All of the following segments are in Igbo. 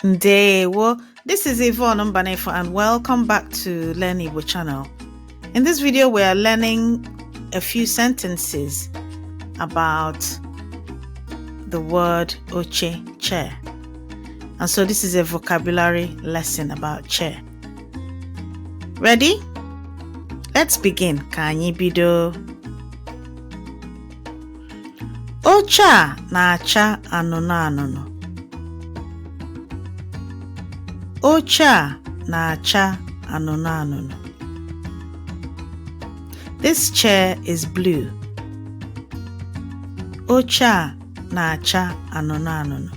Ndewo, this is Yvonne Mbanefo and welcome back to Learn Igbo channel. In this video we are learning a few sentences about the word Oche, chair. And so this is a vocabulary lesson about chair. Ready? Let's begin. Ka anyị bido. Oche a na-acha anụnụ anụnụ. Oche a na-acha anụnụ anụnụ. This chair is blue. Oche a na-acha anụnụ anụnụ.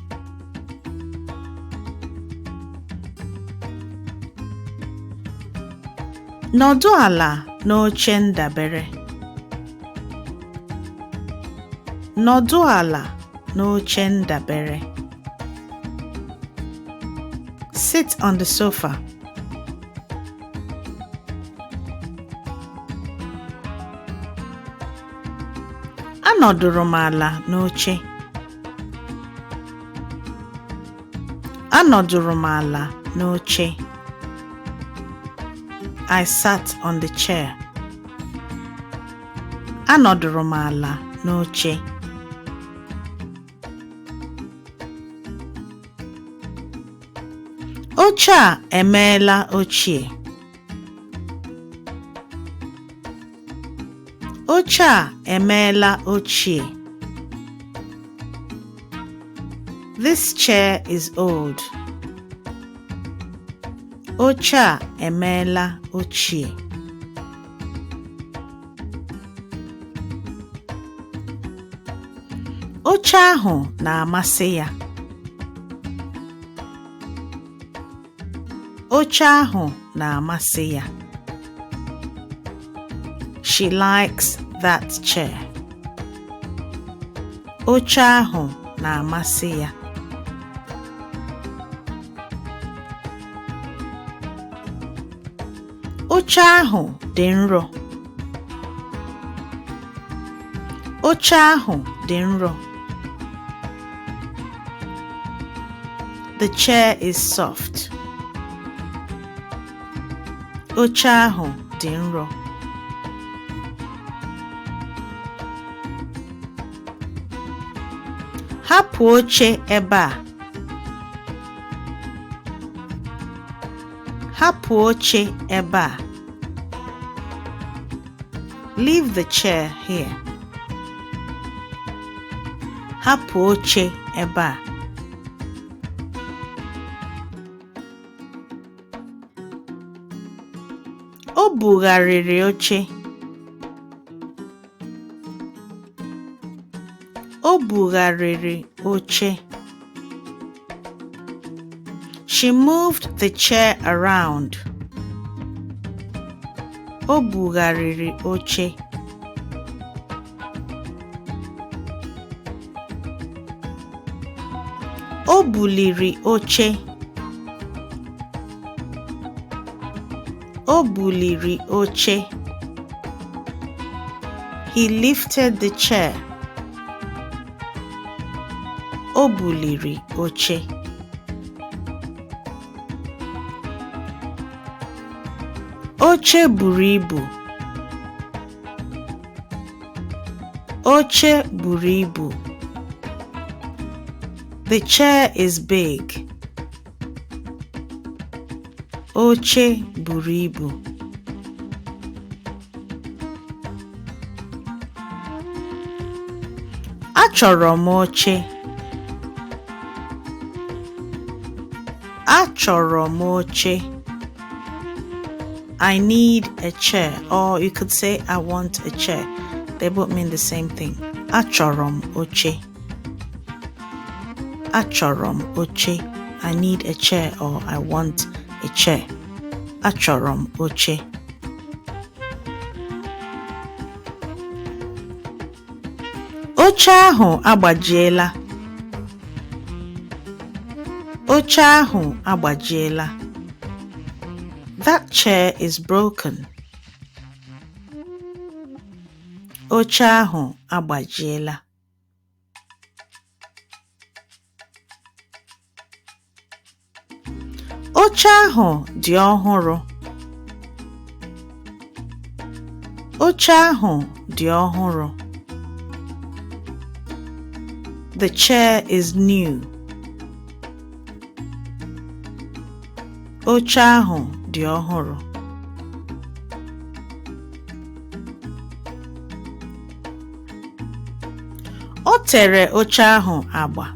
Nọdụ ala n'oche ndabere. Nọdụ ala n'oche ndabere. Sit on the sofa. Anọdụrụ m ala n'oche. Anọdụrụ m ala n'oche. I sat on the chair. Anọdụrụ m ala n'oche. Oche a emeela ochie. Oche a emeela ochie. This chair is old. Oche a emeela ochie. Oche ahụ na-amasị ya. Oche ahụ na-amasị ya. She likes that chair. Oche ahụ na-amasị ya. Oche ahụ dị nro. Oche ahụ dị nro. The chair is soft. Oche ahụ dị nro. Hapụ oche ebe a. Hapụ oche ebe a. Leave the chair here. Hapụ oche ebe a. O bugharịrị oche. O bugharịrị oche. She moved the chair around. O bugharịrị oche. O buliri oche. O buliri oche. He lifted the chair. O buliri oche. Oche buru ibu. Oche buru ibu. The chair is big. Oche buru ibu. Achọrọ m oche. Achọrọ m oche. I need a chair, or you could say I want a chair. They both mean the same thing. Achọrọ m oche. Achọrọ m oche. I need a chair or I want a chair. Achọrọ m oche. Oche ahụ agbajiela. Oche ahụ agbajiela. That chair is broken. Oche ahụ agbajiela. Oche ahụ dị ọhụrụ. Oche ahụ dị ọhụrụ. The chair is new. Oche ahụ dị ọhụrụ. O tere oche ahụ agba.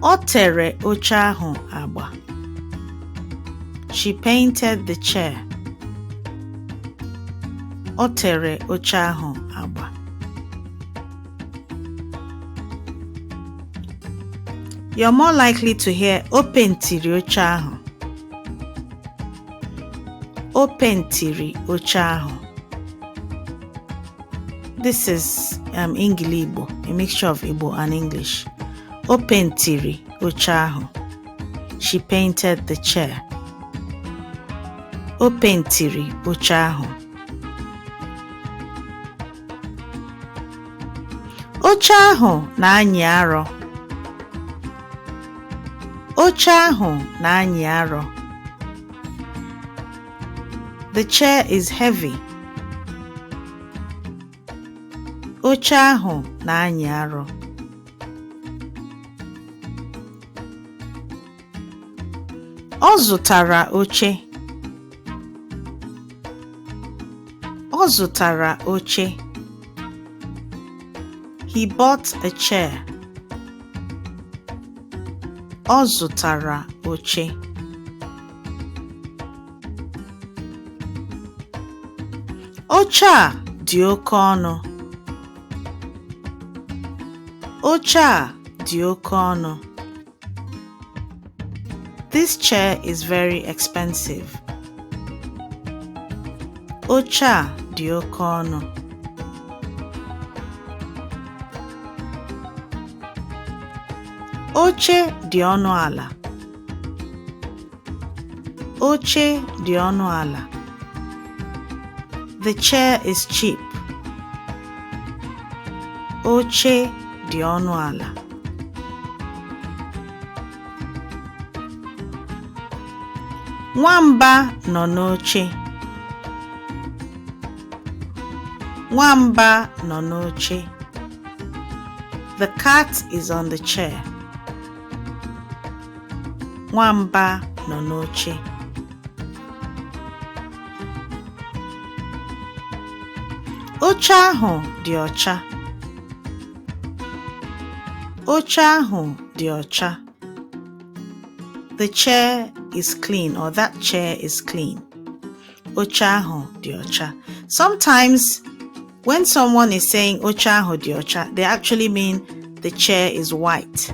O tere oche ahụ agba. She painted the chair. O tere oche ahụ agba. You're more likely to hear o pentiri oche ahụ. O pentiri oche ahụ. This is Ngili Igbo, a mixture of Igbo and English. O pentiri oche ahụ. She painted the chair. O pentiri oche ahụ. Oche ahụ na-anyị arọ. Oche ahụ na-anyị arọ. The chair is heavy. Oche ahụ na-anyị arọ. Ọ zụtara oche. Ọ zụtara oche. He bought a chair. Ọ zụtara oche. Oche a dị oke ọnụ. Oche a dị oke ọnụ. This chair is very expensive. Oche a dị oke ọnụ. Oche dị ọnụ ala. Oche dị ọnụ ala. The chair is cheap. Oche dị ọnụ ala. Nwamba nọ n'oche. Nwamba nọ n'oche. The cat is on the chair. Nwamba nọ n'oche. Oche ahụ dị ọcha. Oche ahụ dị ọcha. The chair is clean, or that chair is clean. Oche ahụ dị ọcha. Sometimes when someone is saying oche ahụ dị ọcha, they actually mean the chair is white.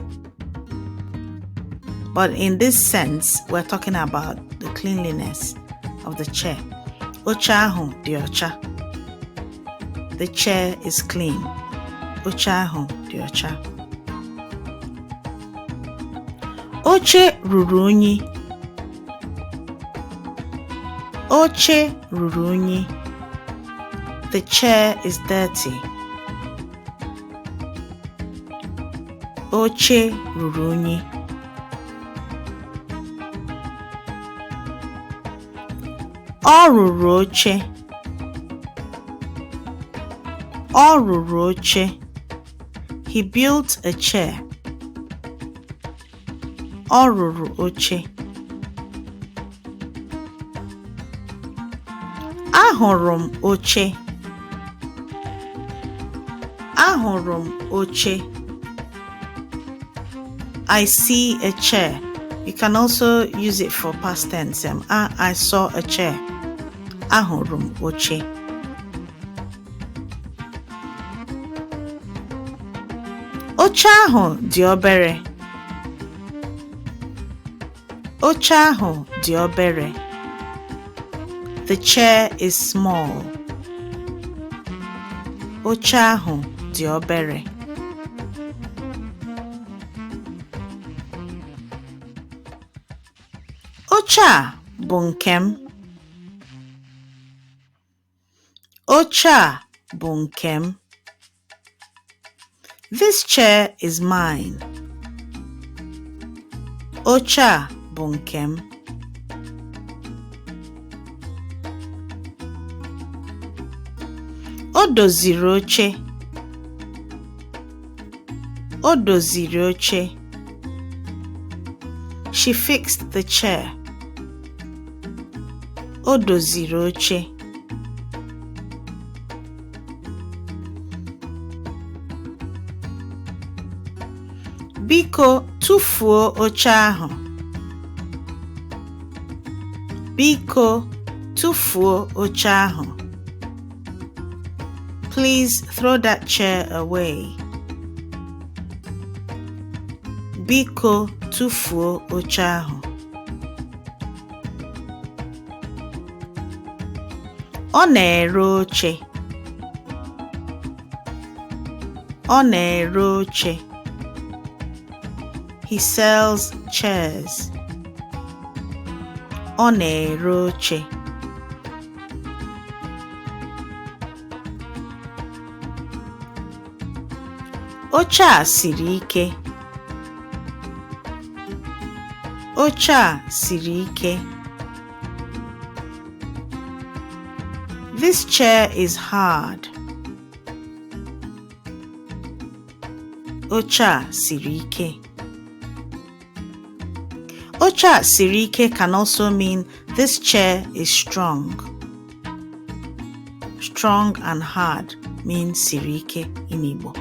But in this sense, we're talking about the cleanliness of the chair. Oche ahụ dị ọcha. The chair is clean. Oche ahụ dị ọcha. Oche ruru unyi. Oche ruru unyi. The chair is dirty. Oche ruru unyi. Ọ rụrụ oche. Ọ rụrụ oche. He built a chair. Ọ rụrụ oche. Ahụrụ m oche. Ahụrụ m oche. I see a chair. You can also use it for past tense. I saw a chair. Ahụrụ m oche. Oche ahụ dị obere. Oche ahụ dị obere. The chair is small. Oche ahụ dị obere. Oche a bụ nke m. Oche a bụ nke m. This chair is mine. Oche a bụ nke m. O doziri oche. O doziri oche. She fixed the chair. O doziri oche. Biko tụfuo oche ahụ. Biko tụfuo oche ahụ. Please throw that chair away. Biko tụfuo oche ahụ. Ọ na-ere oche. Ọ na-ere oche. He sells chairs. Ọ na-ere oche. Oche a siri ike. Oche a siri ike. This chair is hard. Oche a siri ike. Oche a siri ike can also mean this chair is strong. Strong and hard means siri ike in Igbo.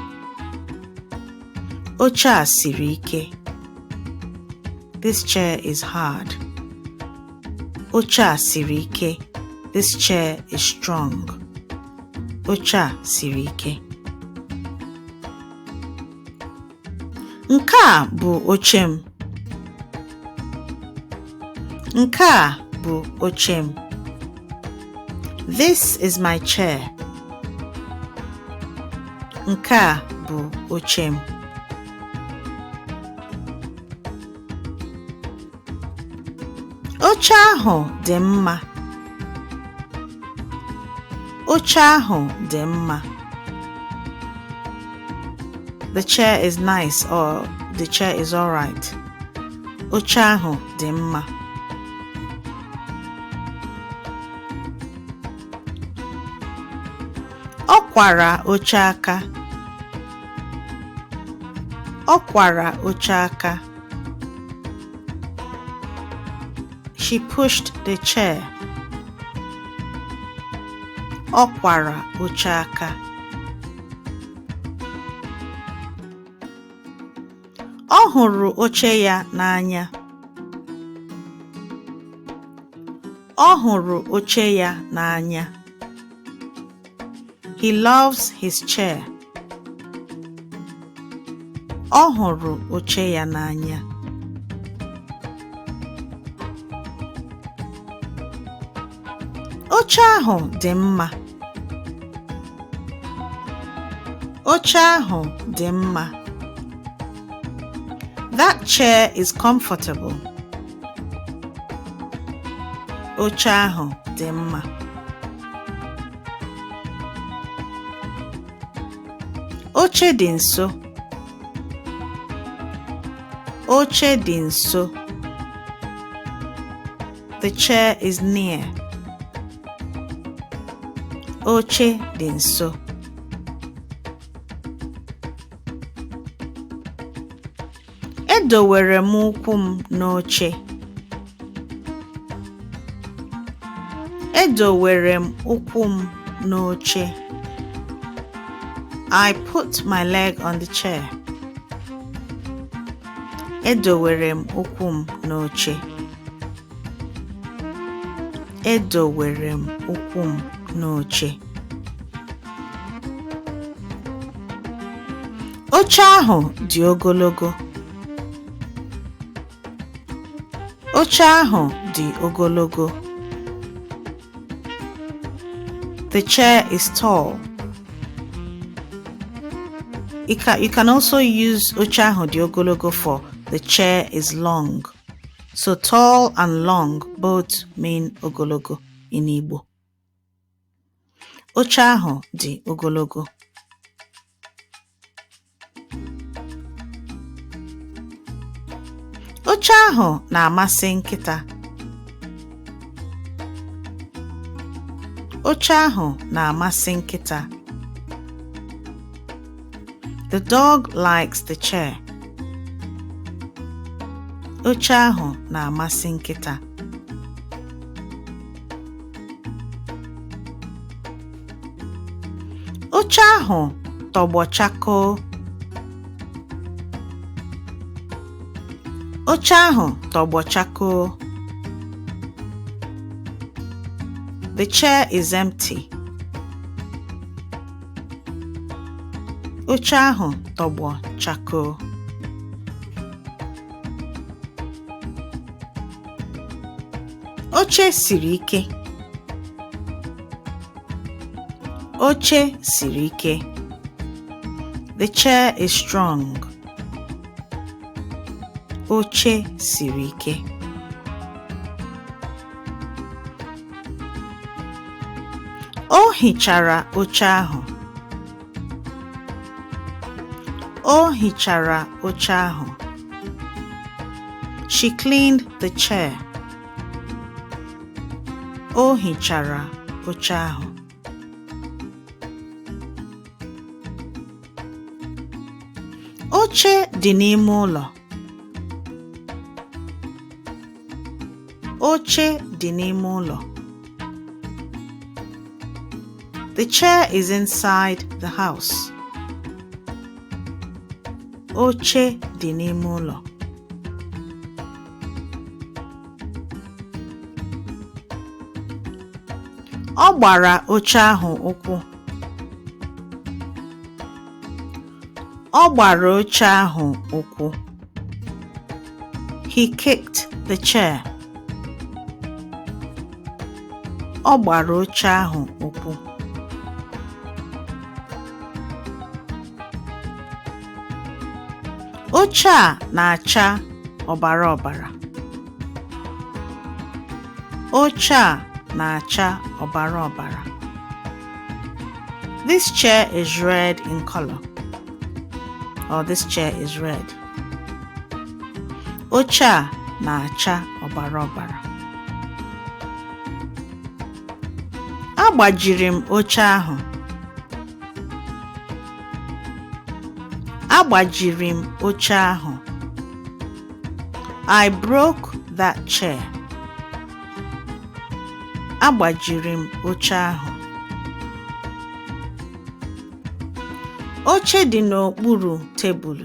Oche a siri ike. This chair is hard. Oche a siri ike. This chair is strong. Oche a siri ike. Nke a bụ oche m. Nke a bụ oche m. This is my chair. Nke a bụ oche m. Oche ahụ dị mma. Oche ahụ dị mma. The chair is nice or the chair is all right. Oche ahụ dị mma. Ọ kwara oche aka. Ọ kwara oche aka. She pushed the chair. Ọ kwara oche aka. Ọ hụrụ oche ya n'anya. Ọ hụrụ oche ya n'anya. He loves his chair. Ọ hụrụ oche ya n'anya. Oche ahụ dị mma. Oche ahụ dị mma. That chair is comfortable. Oche ahụ dị mma. Oche dị nso. Oche dị nso. The chair is near. Oche dị nso. Edowere m ụkwụ m n'oche. Edowere m ụkwụ m n'oche. I put my leg on the chair. Edowere m ụkwụ m n'oche. Edowere m ụkwụ m n'oche. Oche ahụ dị ogologo. Oche ahụ dị ogologo. The chair is tall. You can also use oche ahụ dị ogologo for the chair is long. So tall and long both mean ogologo in Igbo. Oche ahụ dị ogologo. Oche ahụ na-amasị nkịta. Oche ahụ na-amasị nkịta. The dog likes the chair. Oche ahụ na-amasị nkịta. Oche ahụ tọgbọ chakoo. Oche ahụ tọgbọ chakoo. The chair is empty. Oche ahụ tọgbọ chakoo. Oche siri ike. Oche siri ike. The chair is strong. Oche siri ike. O hichara oche ahụ. O hichara oche ahụ. She cleaned the chair. O hichara oche ahụ. Oche dị n'ime ụlọ. Oche dị n'ime ụlọ. The chair is inside the house. Oche dị n'ime ụlọ. Ọ gbara oche ahụ ụkwụ. Ọ gbara oche ahụ ụkwụ. He kicked the chair. Ọ gbara oche ahụ ụkwụ. Oche a na-acha ọbara ọbara. Oche a na-acha ọbara ọbara. This chair is red in color. Or this chair is red. Oche a na-acha ọbara ọbara. Agbajiri m oche ahụ. Agbajiri m oche ahụ. I broke that chair. Agbajiri m oche ahụ. Oche dị n'okpuru tebụl.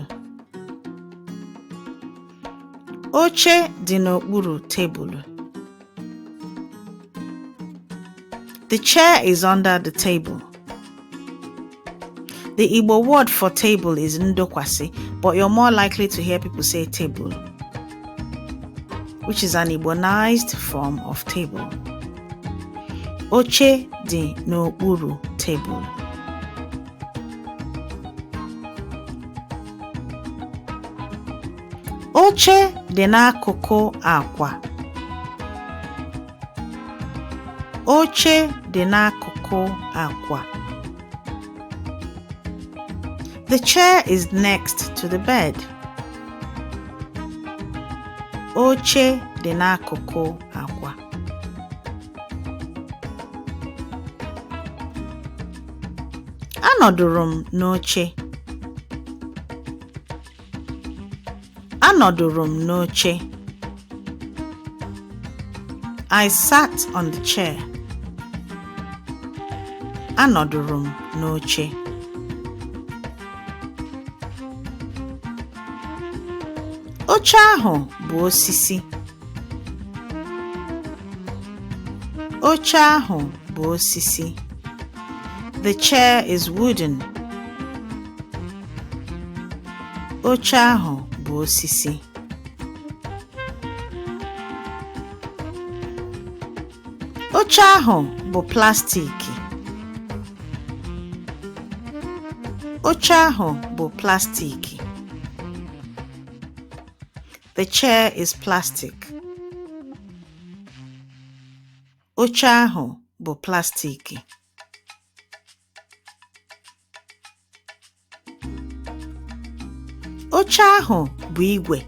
Oche dị n'okpuru tebụl. The chair is under the table. The Igbo word for table is ndokwasi, but you're more likely to hear people say table, which is an Igbonized form of table. Oche dị n'okpuru table. Oche dị n'akụkụ akwa. Oche dị n'akụkụ akwa. The chair is next to the bed. Oche dị n'akụkụ akwa. Anọdụrụ m n'oche. Anọdụrụ m n'oche. I sat on the chair. Anọdụrụ m n'oche. Oche ahụ bụ osisi. Oche ahụ bụ osisi. The chair is wooden. Oche ahụ bụ osisi. Oche ahụ bụ plastiki. Oche ahụ bụ plastiki. The chair is plastic. Oche ahụ bụ plastiki. Oche ahụ bụ igwe.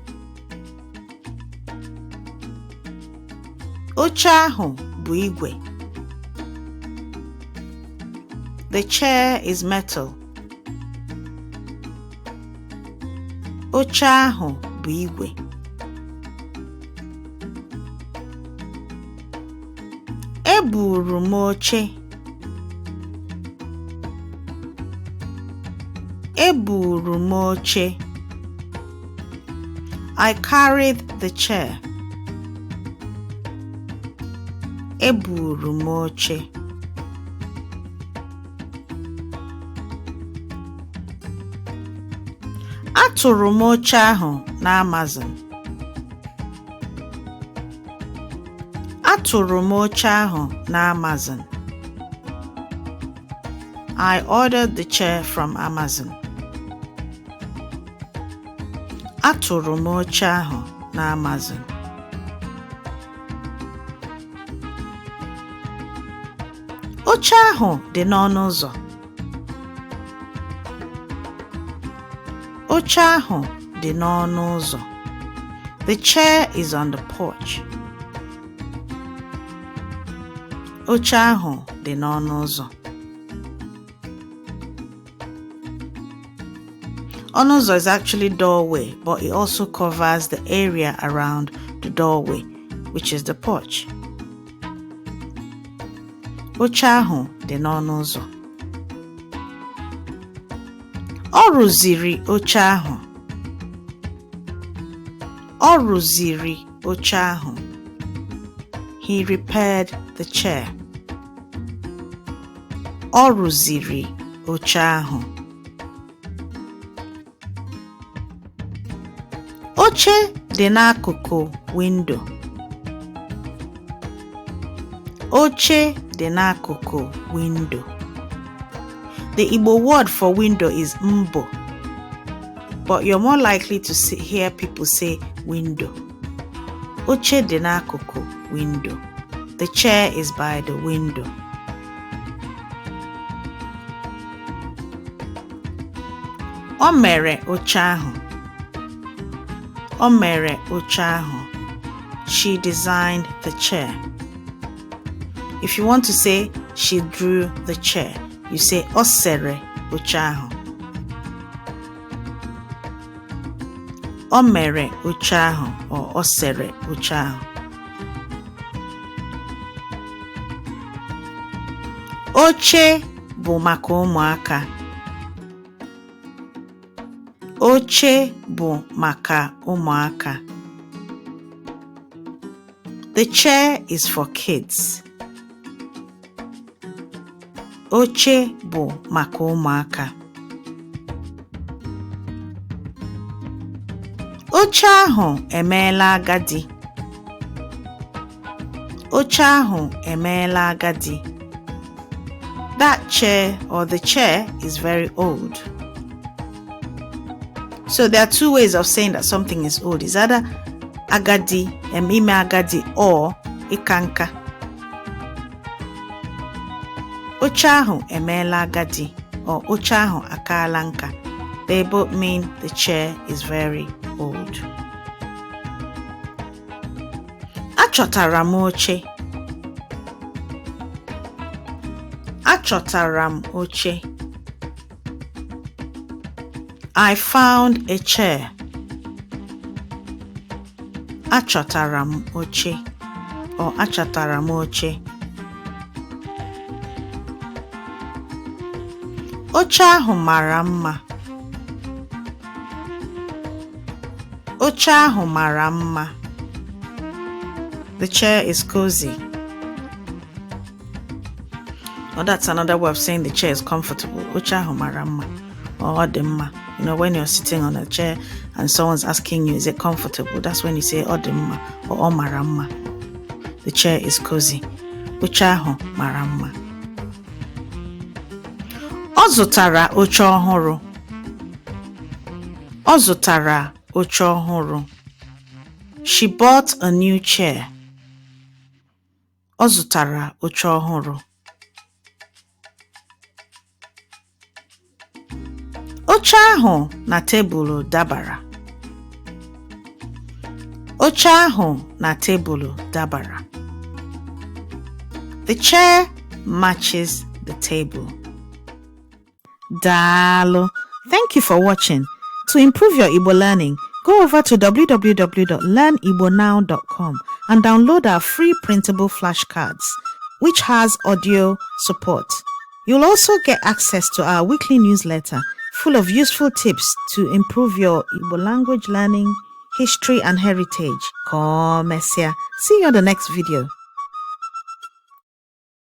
Oche ahụ bụ igwe. The chair is metal. Oche ahụ bụ igwe. Eburu m oche. Eburu m oche. I carried the chair. Eburu m oche. Atụrụ m oche ahụ n'Amazon. Atụrụ m oche ahụ n'Amazon. I ordered the chair from Amazon. Atụrụ m oche ahụ n'Amazon. Oche ahụ dị n'ọnụ ụzọ. Oche ahụ dị n'ọnụ ụzọ. The chair is on the porch. Oche ahụ dị n'ọnụ ụzọ. Ọnụ ụzọ is actually doorway, but it also covers the area around the doorway, which is the porch. Oche ahụ dị n'ọnụ ụzọ. Ọ rụziri oche ahụ. Ọ rụziri oche ahụ. He repaired the chair. Ọ rụziri oche ahụ. Oche dị n'akụkụ windo. Oche dị n'akụkụ window. The Igbo word for window is mbo, but you're more likely to hear people say window. Oche dị n'akụkụ window. The chair is by the window. O mere oche ahụ. O mere oche ahụ. She designed the chair. If you want to say she drew the chair, you say o sere oche ahụ. O mere oche ahụ or o sere oche ahụ. Oche bụ maka ụmụaka. Oche bụ maka ụmụaka. The chair is for kids. Oche bụ maka ụmụaka. Oche ahụ emeela agadi. Oche ahụ emeela agadi. That chair or the chair is very old. So there are two ways of saying that something is old. It's either agadi, ime agadi, or ikanka. Oche ahụ emeela agadi or oche ahụ akaala nka. They both mean the chair is very old. Achọtara m oche. Achọtara m oche. I found a chair. Achọtara m oche or achọtara m oche. Oche ahụ mara mma. Oche ahụ mara mma. The chair is cozy. Or that's another way of saying the chair is comfortable. Oche ahụ mara mma or ọ dị mma. You know, when you're sitting on a chair and someone's asking you, is it comfortable? That's when you say ọ dị mma or ọ mara mma. The chair is cozy. Oche ahụ mara mma. Ọ zụtara oche ọhụrụ. Ọ zụtara oche ọhụrụ. She bought a new chair. Ọ zụtara oche ọhụrụ. Oche ahụ na tebụl dabara. Oche ahụ na tebụl dabara. The chair matches the table. Dalo. Thank you for watching. To improve your Igbo learning, go over to www.learnibonow.com and download our free printable flashcards, which has audio support. You'll also get access to our weekly newsletter full of useful tips to improve your Igbo language learning, history, and heritage. See you on the next video.